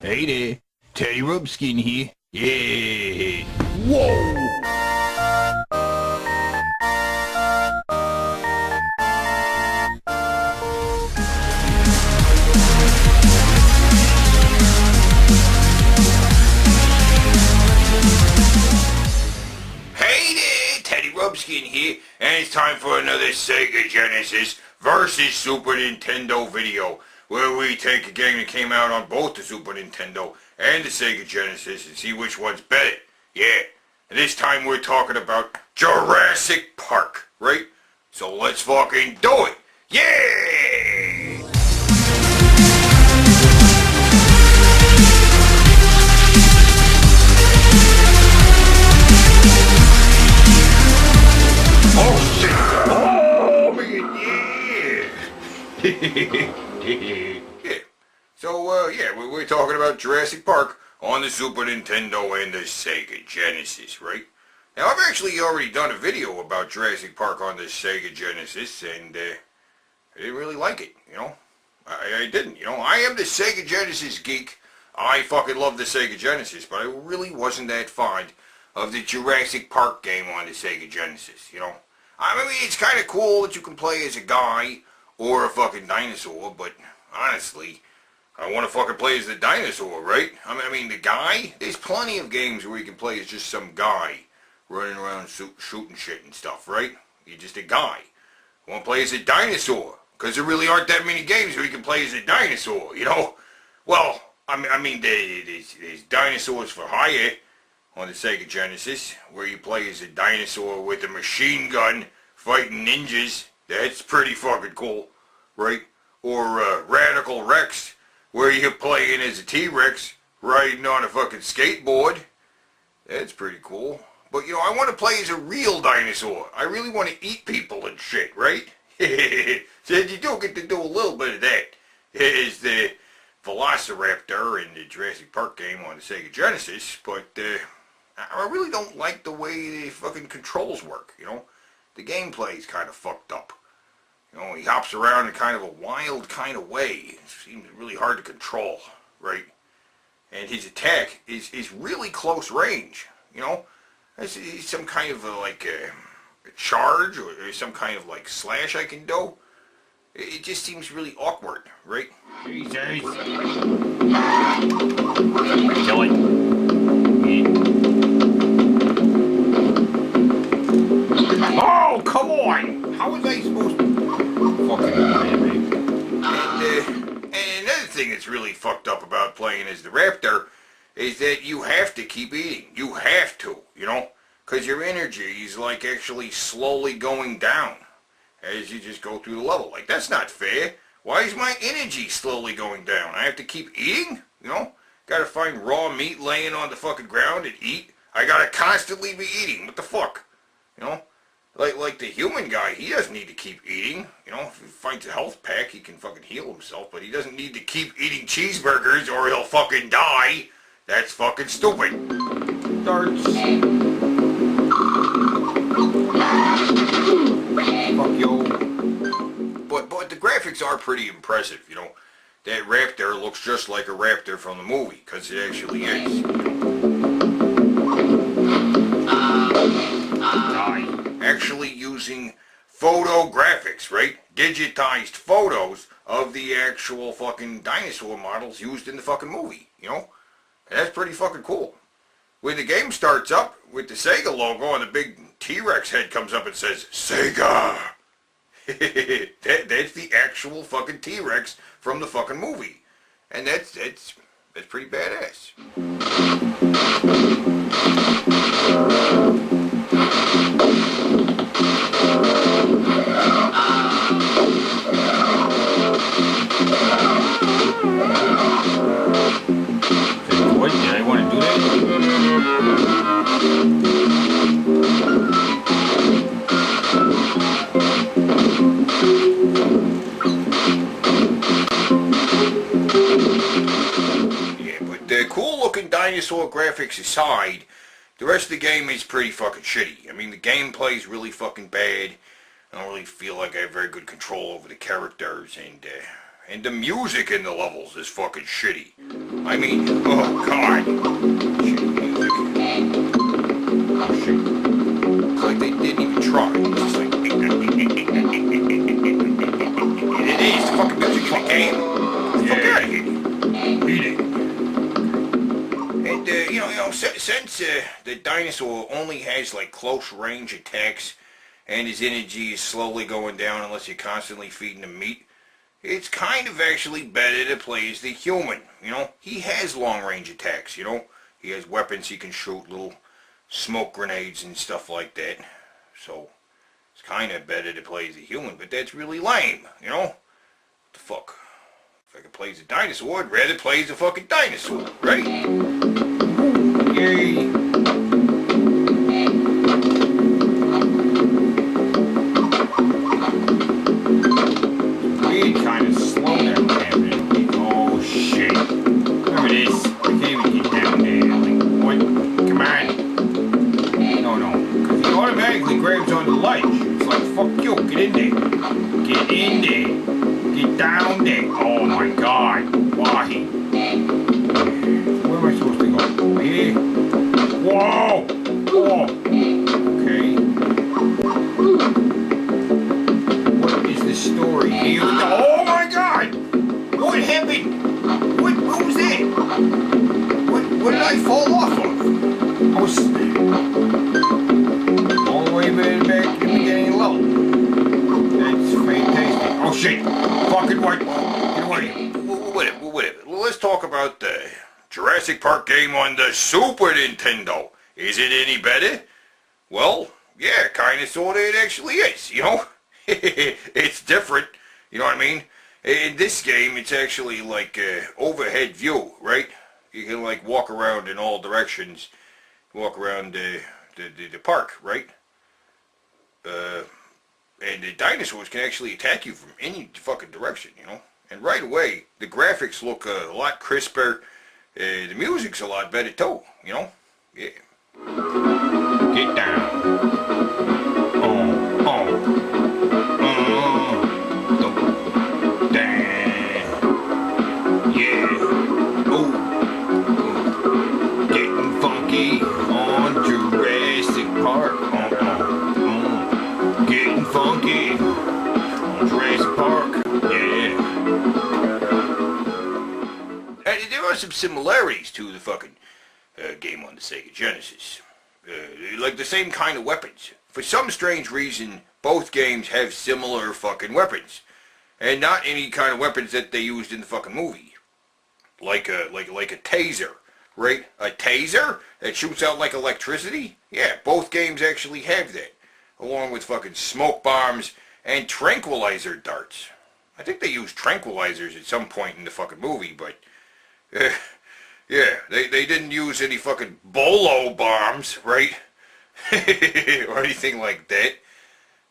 Hey there, Teddy Rumpskin here. Yeah. Whoa! Hey there, Teddy Rumpskin here, and it's time for another Sega Genesis versus Super Nintendo video, where we take a game that came out on both the Super Nintendo and the Sega Genesis and see which one's better. Yeah, and this time we're talking about Jurassic Park, right? So let's fucking do it! Yeah! Oh shit! Oh man, yeah! Yeah. So yeah, we're talking about Jurassic Park on the Super Nintendo and the Sega Genesis, right? Now I've actually already done a video about Jurassic Park on the Sega Genesis, and I didn't really like it, you know? I didn't, you know? I am the Sega Genesis geek. I fucking love the Sega Genesis, but I really wasn't that fond of the Jurassic Park game on the Sega Genesis, you know? I mean, it's kind of cool that you can play as a guy or a fucking dinosaur, but honestly, I want to fucking play as the dinosaur, right? I mean, the guy, there's plenty of games where you can play as just some guy running around shooting shit and stuff, right? You're just a guy. I want to play as a dinosaur, because there really aren't that many games where you can play as a dinosaur, you know? Well, I mean there's dinosaurs for hire on the Sega Genesis, where you play as a dinosaur with a machine gun fighting ninjas. That's pretty fucking cool, right? Or Radical Rex, where you're playing as a T-Rex riding on a fucking skateboard. That's pretty cool. But, you know, I want to play as a real dinosaur. I really want to eat people and shit, right? So you do get to do a little bit of that. Is the Velociraptor in the Jurassic Park game on the Sega Genesis, but I really don't like the way the fucking controls work, you know? The gameplay is kind of fucked up. You know, he hops around in kind of a wild kind of way. It seems really hard to control, right? And his attack is really close range, you know? It's some kind of like a charge or some kind of like slash I can do. It just seems really awkward, right? Jesus. Kill it. Oh, come on! How was I supposed to fucking and another thing that's really fucked up about playing as the Raptor is that you have to keep eating. You have to, you know? Because your energy is like actually slowly going down as you just go through the level. Like, that's not fair. Why is my energy slowly going down? I have to keep eating? You know? Gotta find raw meat laying on the fucking ground and eat. I gotta constantly be eating. What the fuck? You know? Like the human guy, he doesn't need to keep eating. You know, if he finds a health pack, he can fucking heal himself. But he doesn't need to keep eating cheeseburgers or he'll fucking die. That's fucking stupid. Darts. Fuck yo. But the graphics are pretty impressive, you know. That raptor looks just like a raptor from the movie, because it actually is. Actually using photographics, right? Digitized photos of the actual fucking dinosaur models used in the fucking movie, you know? And that's pretty fucking cool. When the game starts up with the Sega logo and the big T-Rex head comes up and says, Sega! That's the actual fucking T-Rex from the fucking movie. And that's pretty badass. What? Did I want to do that? Yeah, but the cool looking dinosaur graphics aside, the rest of the game is pretty fucking shitty. I mean, the gameplay is really fucking bad. I don't really feel like I have very good control over the characters, and And the music in the levels is fucking shitty. I mean, oh god. Shitty music. Oh shit. It's like they didn't even try. It's just like... It is the fucking music in the game. Fuck out of here. Beat it. And, since the dinosaur only has, like, close range attacks, and his energy is slowly going down unless you're constantly feeding him meat, it's kind of actually better to play as the human, He has long-range attacks, He has weapons he can shoot, little smoke grenades and stuff like that. So, it's kind of better to play as a human, but that's really lame, What the fuck? If I could play as a dinosaur, I'd rather play as a fucking dinosaur, right? Yay! Kind of slow down happening. Oh shit. Remember this? I can't even get down there. Like, what? Come on. No. Because he automatically grabs on the ledge. It's like, fuck you. Get in there. Get in there. Get down there. Oh my god. Why? Where am I supposed to go? Here? Whoa! Whoa! Okay. What is the story here? Oh my god! What happened? What was that? What did I fall off of? I was all the way back in the beginning low. That's fantastic. Oh shit! Fucking what? Get away. Whatever. Well, let's talk about the Jurassic Park game on the Super Nintendo. Is it any better? Well, yeah, kinda sorta it actually is, It's different, you know what I mean? In this game, it's actually like an overhead view, right? You can like walk around in all directions, walk around the park, right? And the dinosaurs can actually attack you from any fucking direction, And right away, the graphics look a lot crisper. The music's a lot better too, Yeah. Get down. Getting funky on Jurassic Park. Getting funky on Jurassic Park. Yeah. And there are some similarities to the fucking game on the Sega Genesis. Like the same kind of weapons. For some strange reason, both games have similar fucking weapons. And not any kind of weapons that they used in the fucking movie. Like a taser, right? A taser that shoots out like electricity? Yeah, both games actually have that. Along with fucking smoke bombs and tranquilizer darts. I think they used tranquilizers at some point in the fucking movie, but... yeah, they didn't use any fucking bolo bombs, right? Or anything like that.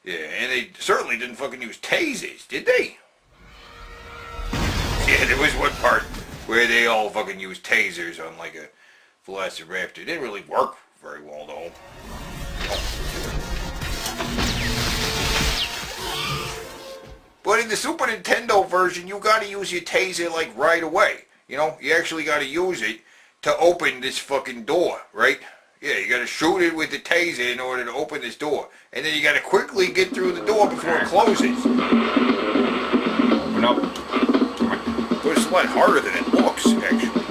Yeah, and they certainly didn't fucking use tasers, did they? Yeah, there was one part where they all fucking used tasers on like a Velociraptor. It didn't really work very well though. But in the Super Nintendo version, you gotta use your taser like right away. You actually gotta use it to open this fucking door, right? Yeah, you gotta shoot it with the taser in order to open this door. And then you gotta quickly get through the door before it closes. Open up. But it's a lot harder than it looks, actually.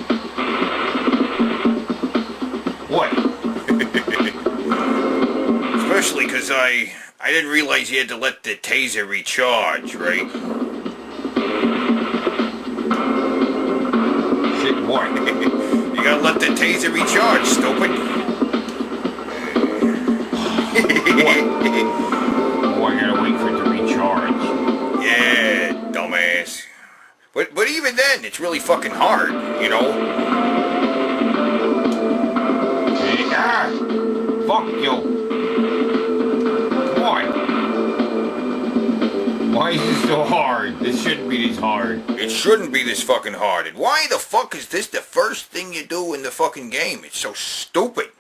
What? Especially because I didn't realize you had to let the taser recharge, right? Shit, what? You gotta let the taser recharge, stupid. Oh, I gotta wait for it to recharge. Yeah, dumbass. But even then, it's really fucking hard, Hey, fuck you. Come on. Why is this so hard? This shouldn't be this hard. It shouldn't be this fucking hard. And why the fuck is this the first thing you do in the fucking game? It's so stupid.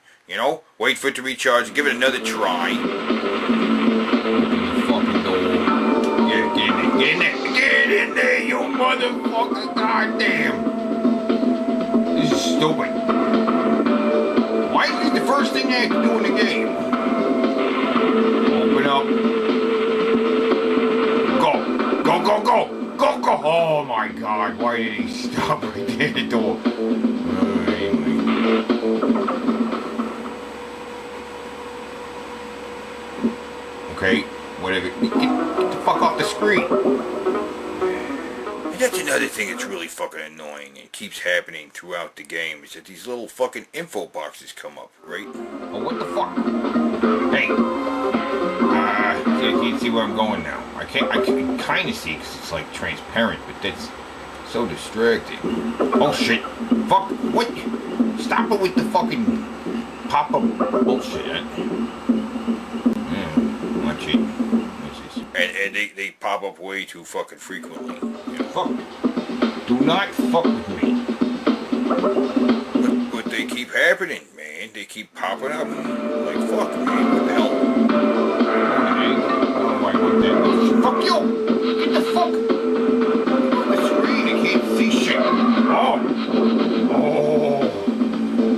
Wait for it to recharge, give it another try. Open the fucking door. Yeah, get in there, you mother... motherfucker, goddamn. This is stupid. Why is it the first thing I have to do in the game? Open up. Go. Go, go, go. Go, go. Oh my god, why did he stop right there at the door? Anyway. Okay, whatever. Get the fuck off the screen. And that's another thing that's really fucking annoying and keeps happening throughout the game is that these little fucking info boxes come up, right? Oh, what the fuck? Hey. I can't see where I'm going now. I can kind of see because it's like transparent, but that's so distracting. Oh shit. Fuck. What? Stop it with the fucking pop-up bullshit. Watch it. And they pop up way too fucking frequently. Yeah, fuck. Do not fuck with me. But they keep happening, man. They keep popping up. Like, fuck, man. What the hell? Oh, I want that. Fuck you! Get the fuck! On the screen, I can't see shit. Oh! Oh!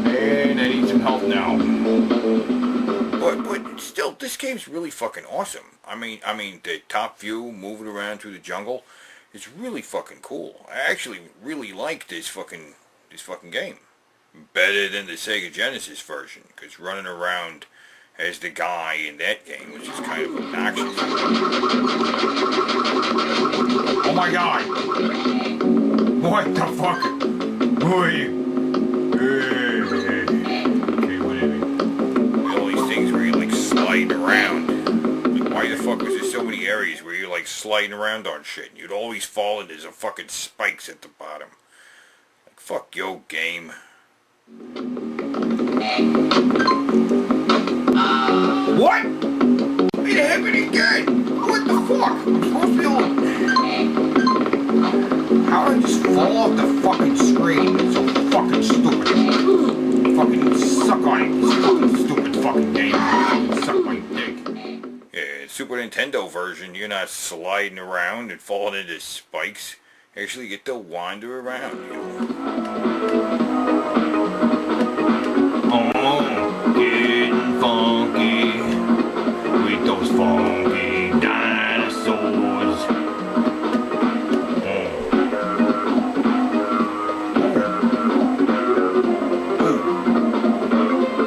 Man, I need some help now. But still, this game's really fucking awesome. I mean, the top view, moving around through the jungle, is really fucking cool. I actually really like this fucking game. Better than the Sega Genesis version, because running around as the guy in that game was just kind of obnoxious. Oh my god! What the fuck? Who are you? Okay, whatever. All these things where you're like sliding around. Like, why the fuck was there so many areas where you're like sliding around on shit and you'd always fall into some fucking spikes at the bottom? Like, fuck yo, game. What? It happened again! What the fuck? I'm supposed to be able... How did I just fall off the fucking screen? It's so fucking stupid. Fucking suck on it. This fucking stupid fucking game. Suck my dick. Yeah, Super Nintendo version, you're not sliding around and falling into spikes. You actually get to wander around, you know. Oh, getting funky with those funky dinosaurs.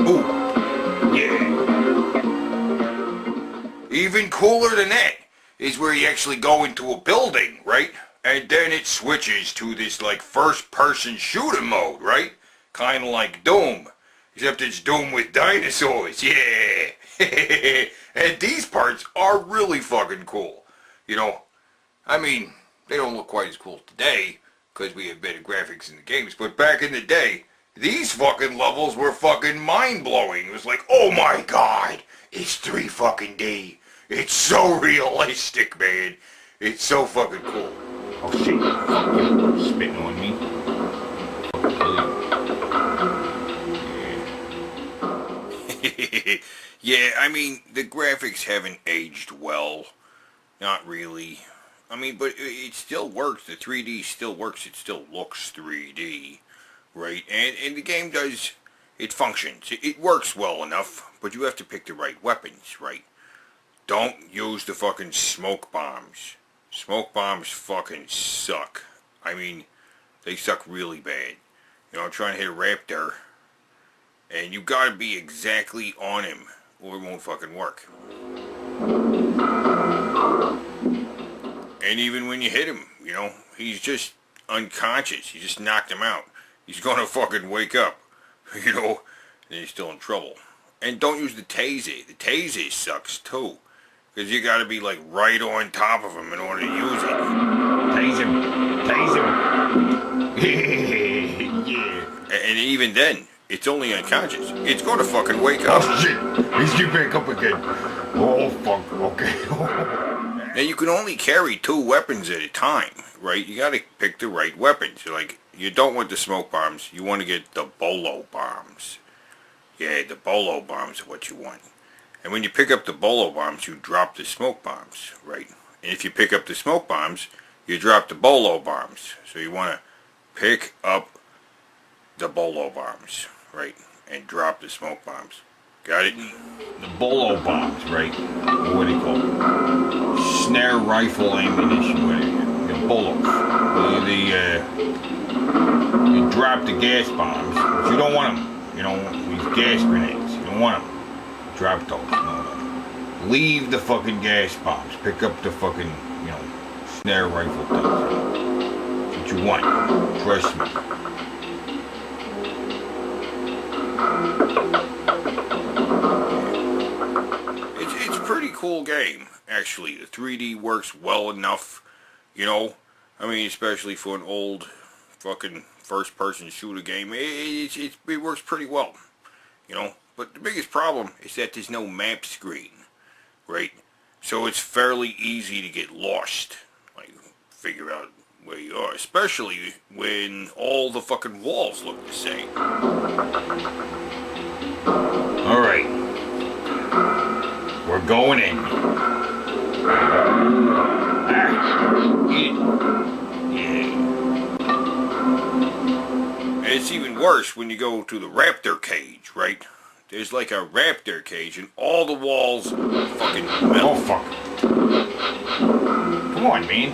Oh, yeah. Even cooler than that is where you actually go into a building, right? And then it switches to this like first-person shooter mode, right? Kind of like Doom. Except it's Doom with dinosaurs, yeah! And these parts are really fucking cool. You know, I mean, they don't look quite as cool today, because we have better graphics in the games, but back in the day, these fucking levels were fucking mind-blowing. It was like, oh my god, it's 3 fucking D. It's so realistic, man. It's so fucking cool. Oh shit, fuck you, spitting on me. Yeah, I mean, the graphics haven't aged well. Not really. I mean, but it still works. The 3D still works. It still looks 3D, right? And the game does, it functions. It works well enough, but you have to pick the right weapons, right? Don't use the fucking smoke bombs. Smoke bombs fucking suck. I mean, they suck really bad. You know, I'm trying to hit a raptor, and you gotta be exactly on him, or it won't fucking work. And even when you hit him, you know, he's just unconscious. You just knocked him out. He's gonna fucking wake up, you know, and he's still in trouble. And don't use the taser. The taser sucks too, because you gotta be like right on top of him in order to use it. Tase him. Tase him. Yeah. And even then, it's only unconscious. It's gonna fucking wake up. Oh shit! He's getting back up again. Oh fuck, okay. Now you can only carry 2 weapons at a time, right? You gotta pick the right weapons. Like, you don't want the smoke bombs, you want to get the bolo bombs. Yeah, the bolo bombs are what you want. And when you pick up the bolo bombs, you drop the smoke bombs, right? And if you pick up the smoke bombs, you drop the bolo bombs. So you want to pick up the bolo bombs, right? And drop the smoke bombs. Got it? The bolo bombs, right? What do you call it? Snare rifle ammunition, whatever. The bolos. You drop the gas bombs, but you don't want them. You know, these gas grenades. You don't want them. Drop those. No. Leave the fucking gas bombs. Pick up the fucking, snare rifle things. That's what you want. Trust me. It's a pretty cool game, actually. The 3D works well enough, I mean, especially for an old fucking first-person shooter game. It works pretty well, But the biggest problem is that there's no map screen, right? So it's fairly easy to get lost, like figure out where you are, especially when all the fucking walls look the same. All right, we're going in. Yeah. And it's even worse when you go to the raptor cage, right? There's like a raptor cage and all the walls are fucking metal. Oh, fuck. Come on, man.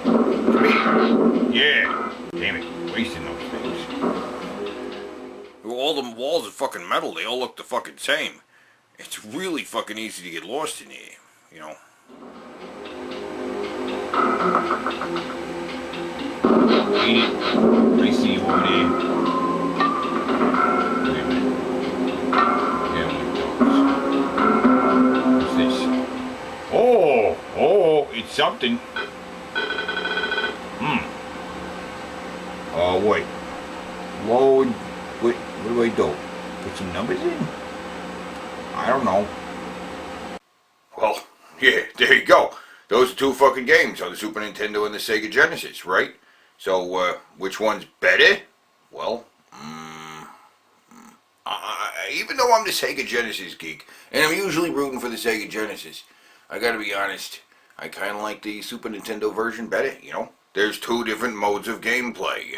Come here. Yeah. Damn it. Wasting those things. All the walls are fucking metal. They all look the fucking same. It's really fucking easy to get lost in here, Eat it. I see you over there. Wait a minute. What's this? Oh, it's something. Wait. Load. Wait, what do I do? Put some numbers in? I don't know. Well, yeah, there you go. Those are two fucking games on the Super Nintendo and the Sega Genesis, right? So, which one's better? Well, even though I'm the Sega Genesis geek, and I'm usually rooting for the Sega Genesis, I gotta be honest, I kinda like the Super Nintendo version better, There's two different modes of gameplay,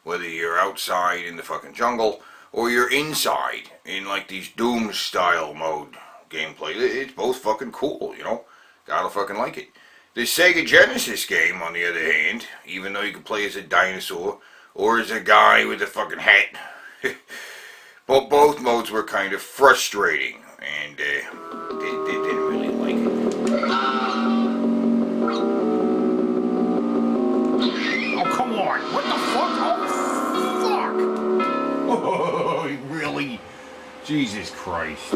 Whether you're outside in the fucking jungle, or you're inside in like these Doom style mode gameplay. It's both fucking cool, Gotta fucking like it. The Sega Genesis game, on the other hand, even though you can play as a dinosaur, or as a guy with a fucking hat, but both modes were kind of frustrating, and they didn't really like it. Oh, come on! What the fuck? Oh, fuck! Oh, really? Jesus Christ.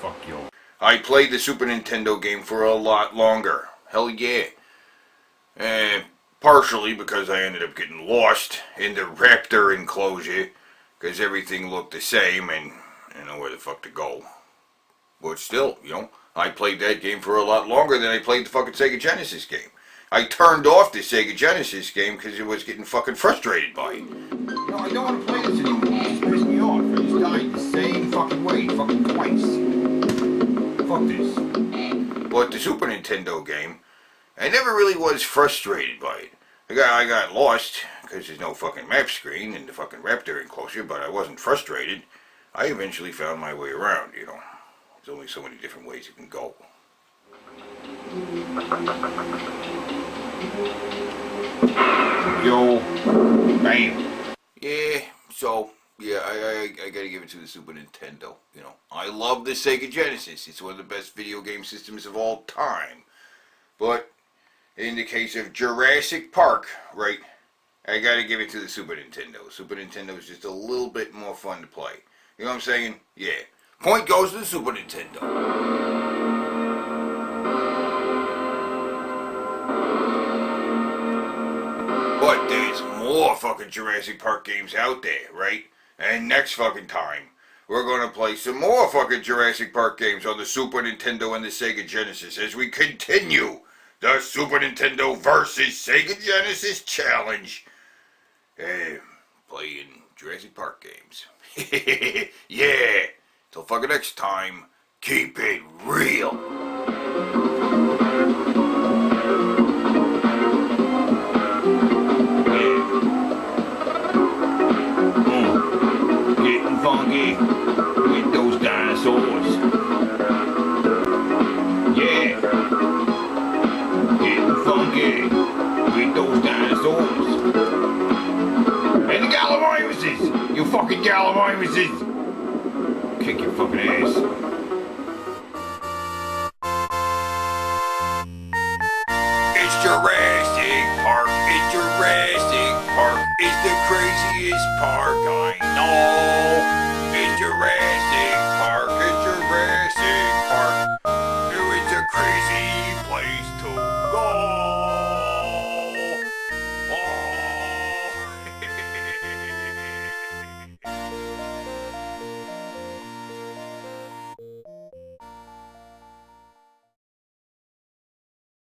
Fuck you. I played the Super Nintendo game for a lot longer. Hell yeah. Partially because I ended up getting lost in the raptor enclosure, because everything looked the same and I didn't know where the fuck to go. But still, I played that game for a lot longer than I played the fucking Sega Genesis game. I turned off the Sega Genesis game because I was getting fucking frustrated by it. I don't want to play this anymore. It's pissing me off. I just died the same fucking way, fucking twice. Fuck this. But the Super Nintendo game, I never really was frustrated by it. I got lost because there's no fucking map screen in the fucking raptor enclosure, but I wasn't frustrated. I eventually found my way around, There's only so many different ways you can go. Yo, bam. Yeah, so, I gotta give it to the Super Nintendo, I love the Sega Genesis. It's one of the best video game systems of all time. But in the case of Jurassic Park, right, I gotta give it to the Super Nintendo. Super Nintendo is just a little bit more fun to play. You know what I'm saying? Yeah. Point goes to the Super Nintendo. But there's more fucking Jurassic Park games out there, right? And next fucking time, we're gonna play some more fucking Jurassic Park games on the Super Nintendo and the Sega Genesis as we continue the Super Nintendo versus Sega Genesis challenge. Playing Jurassic Park games. Yeah. Till fucking next time, keep it real. dinosaurs. And the Gallimimuses! You fucking Gallimimuses! Kick your fucking ass. It's Jurassic Park. It's Jurassic Park. It's the craziest park